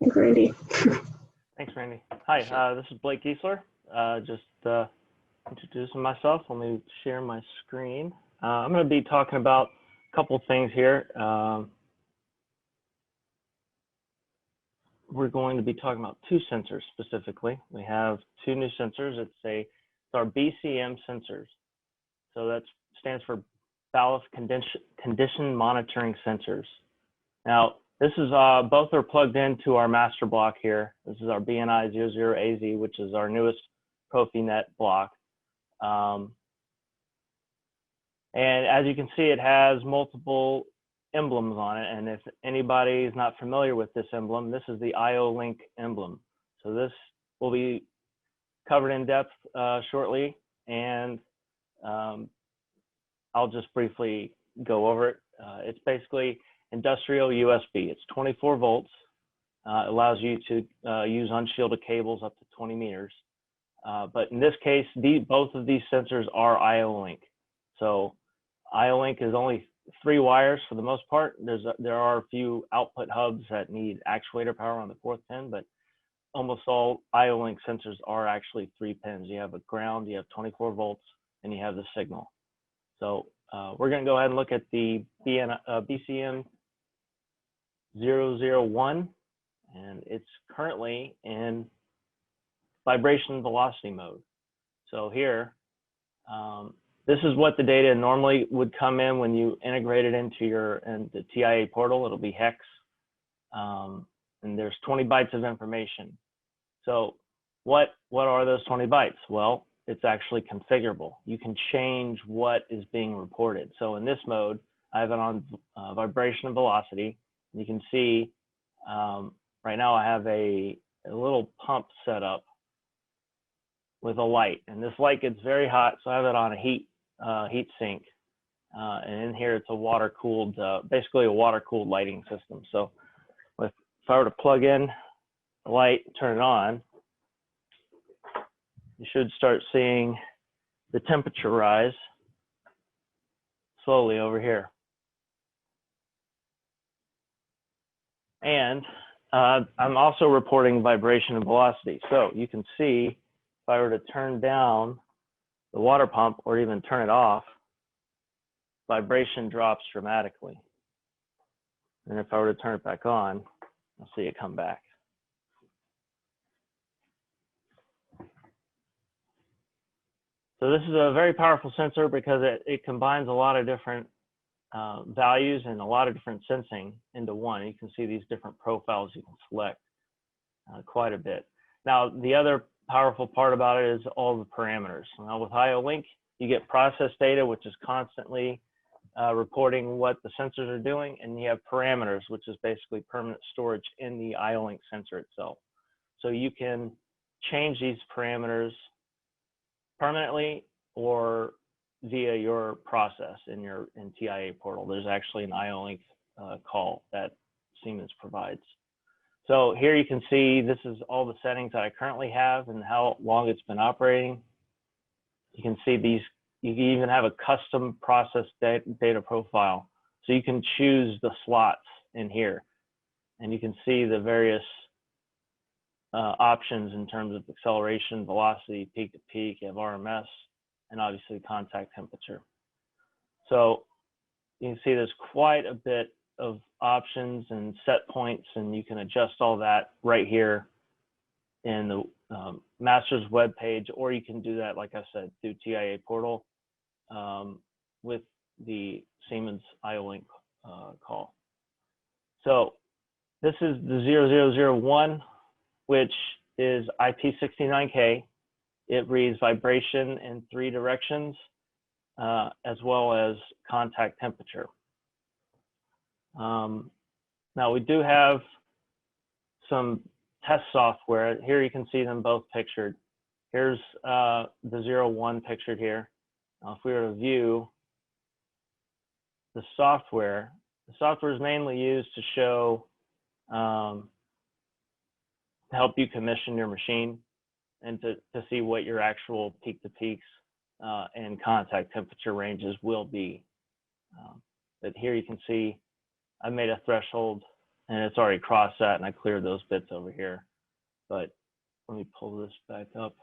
Thanks, Randy. Thanks, Randy. Hi, this is Blake Giesler. Just introducing myself. Let me share my screen. I'm going to be talking about a couple things here. We're going to be talking about two sensors specifically. We have two new sensors. It's our BCM Sensors. So that stands for Balluff Condition Monitoring Sensors. Now, this is both are plugged into our master block here. This is our BNI00AZ, which is our newest Profinet block. And as you can see, it has multiple emblems on it. And if anybody is not familiar with this emblem, this is the IO-Link emblem. So this will be covered in depth shortly. And I'll just briefly go over it. It's basically industrial USB. It's 24 volts. It allows you to use unshielded cables up to 20 meters. But in this case, both of these sensors are IO-Link. So IO-Link is only 3 wires for the most part. There are a few output hubs that need actuator power on the 4th pin, but almost all IO-Link sensors are actually 3 pins. You have a ground, you have 24 volts, and you have the signal. So we're going to go ahead and look at the BCM 001, and it's currently in vibration velocity mode. So here, this is what the data normally would come in when you integrate it into the TIA portal. It'll be hex, and there's 20 bytes of information. So what are those 20 bytes? Well, it's actually configurable. You can change what is being reported. So in this mode, I have it on vibration and velocity. You can see right now I have a little pump set up with a light, and this light gets very hot, so I have it on a heat sink, and in here it's a water-cooled, basically a water-cooled lighting system. So if I were to plug in the light, turn it on, you should start seeing the temperature rise slowly over here. And I'm also reporting vibration and velocity. So you can see if I were to turn down the water pump or even turn it off, vibration drops dramatically. And if I were to turn it back on, I'll see it come back. So this is a very powerful sensor because it combines a lot of different values and a lot of different sensing into one. You can see these different profiles you can select quite a bit. Now, the other powerful part about it is all the parameters. Now, with IO-Link, you get process data, which is constantly reporting what the sensors are doing, and you have parameters, which is basically permanent storage in the IO-Link sensor itself. So you can change these parameters permanently or via your process in TIA portal. There's actually an IO-Link call that Siemens provides. So here you can see this is all the settings that I currently have and how long it's been operating. You can see these, you can even have a custom process data profile. So you can choose the slots in here, and you can see the various options in terms of acceleration, velocity, peak to peak, you have RMS, and obviously contact temperature. So you can see there's quite a bit of options and set points, and you can adjust all that right here in the master's web page, or you can do that, like I said, through TIA portal with the Siemens IO-Link call. So this is the 0001, which is IP69K. It reads vibration in 3 directions, as well as contact temperature. Now we do have some test software. Here you can see them both pictured. Here's the 01 pictured here. Now if we were to view the software is mainly used to show, to help you commission your machine and to see what your actual peak to peaks and contact temperature ranges will be. But here you can see I made a threshold and it's already crossed that, and I cleared those bits over here. But let me pull this back up.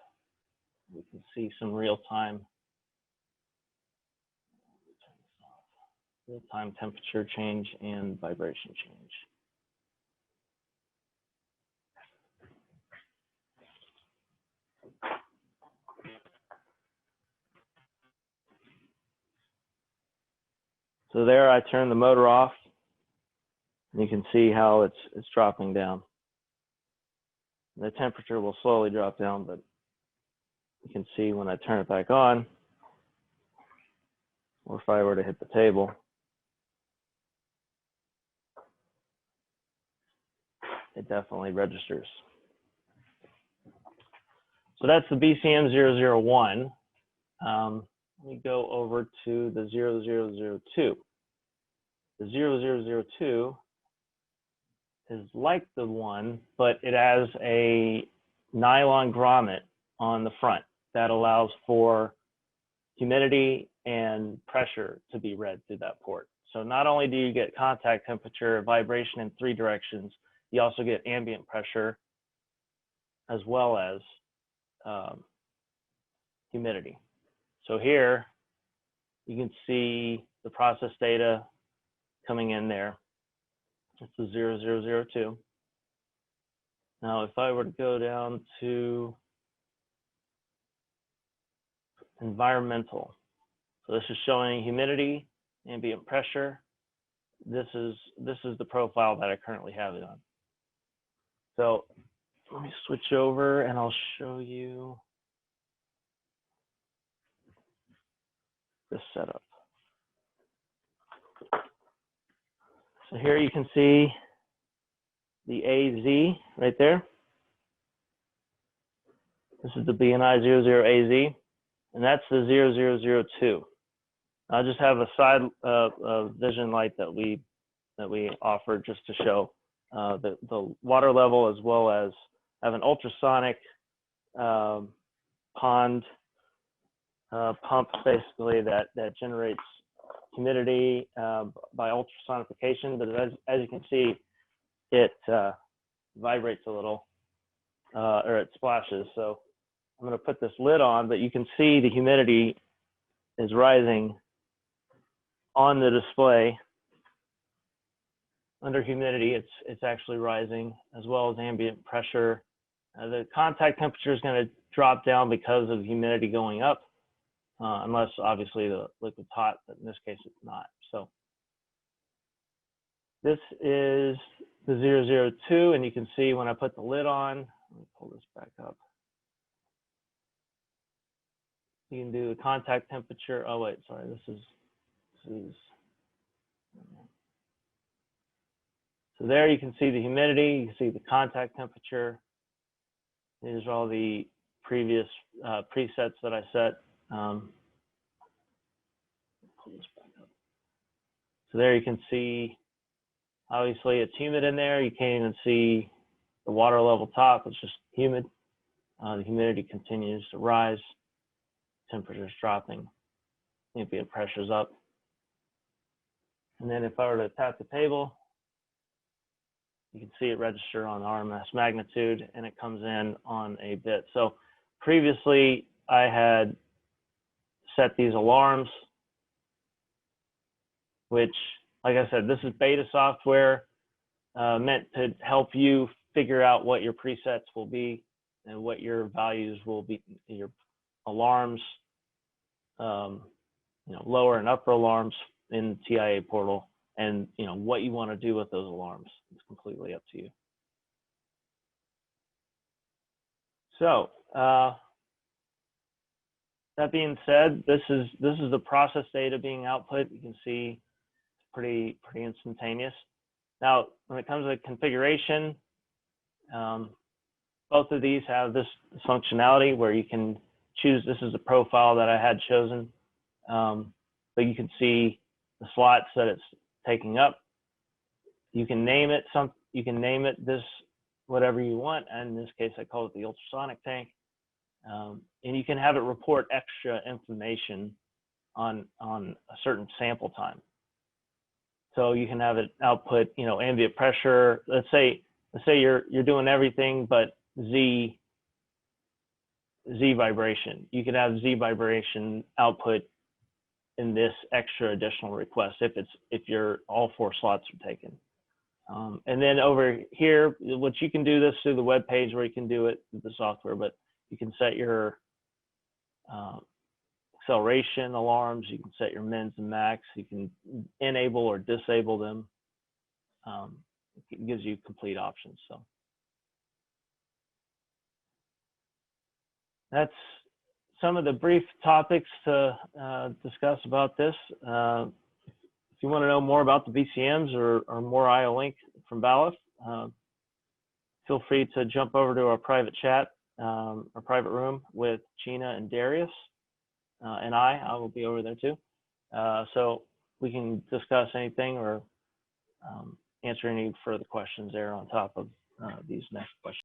We can see some real-time temperature change and vibration change. So there, I turned the motor off, and you can see how it's dropping down. The temperature will slowly drop down, but you can see when I turn it back on, or if I were to hit the table, it definitely registers. So that's the BCM 001. Let me go over to the 0002. The 0002 is like the one, but it has a nylon grommet on the front that allows for humidity and pressure to be read through that port. So not only do you get contact temperature, vibration in 3 directions, you also get ambient pressure as well as humidity. So here you can see the process data coming in there. It's the 0002. Now, if I were to go down to environmental, so this is showing humidity, ambient pressure. This is the profile that I currently have it on. So let me switch over and I'll show you this setup. So here you can see the AZ right there. This is the BNI 00AZ, and that's the 0002. I just have a side vision light that we offer just to show the water level, as well as have an ultrasonic pond pump, basically that generates humidity by ultrasonification. But as you can see, it vibrates a little, or it splashes. So I'm going to put this lid on, but you can see the humidity is rising on the display. Under humidity, it's actually rising, as well as ambient pressure. The contact temperature is going to drop down because of humidity going up, unless obviously the liquid's hot, but in this case it's not. So this is the 002, and you can see when I put the lid on, let me pull this back up. You can do the contact temperature. Oh wait, sorry, this is. So there you can see the humidity, you can see the contact temperature. These are all the previous presets that I set. Pull this back up. So there you can see, obviously it's humid in there. You can't even see the water level top, it's just humid. The humidity continues to rise, temperature's dropping, ambient pressure's up. And then if I were to tap the table, you can see it register on RMS magnitude, and it comes in on a bit. So previously I had set these alarms, which, like I said, this is beta software meant to help you figure out what your presets will be and what your values will be, your alarms, lower and upper alarms in TIA portal, and what you want to do with those alarms. It's completely up to you. So that being said, this is the process data being output. You can see it's pretty instantaneous. Now, when it comes to configuration, both of these have this functionality where you can choose. This is the profile that I had chosen, but you can see the slots that it's taking up. You can name it this whatever you want, and in this case I call it the ultrasonic tank, and you can have it report extra information on a certain sample time. So you can have it output, you know, ambient pressure. Let's say you're doing everything but Z vibration. You could have Z vibration output in this extra additional request if your all 4 slots are taken. And then over here, what you can do this through the web page where you can do it with the software, but you can set your acceleration alarms, you can set your mins and max, you can enable or disable them. It gives you complete options. So that's some of the brief topics to discuss about this. If you want to know more about the BCMs or more IO-Link from Balluff, feel free to jump over to our private chat, our private room with Gina and Darius, and I will be over there too. So we can discuss anything or answer any further questions there on top of these next questions.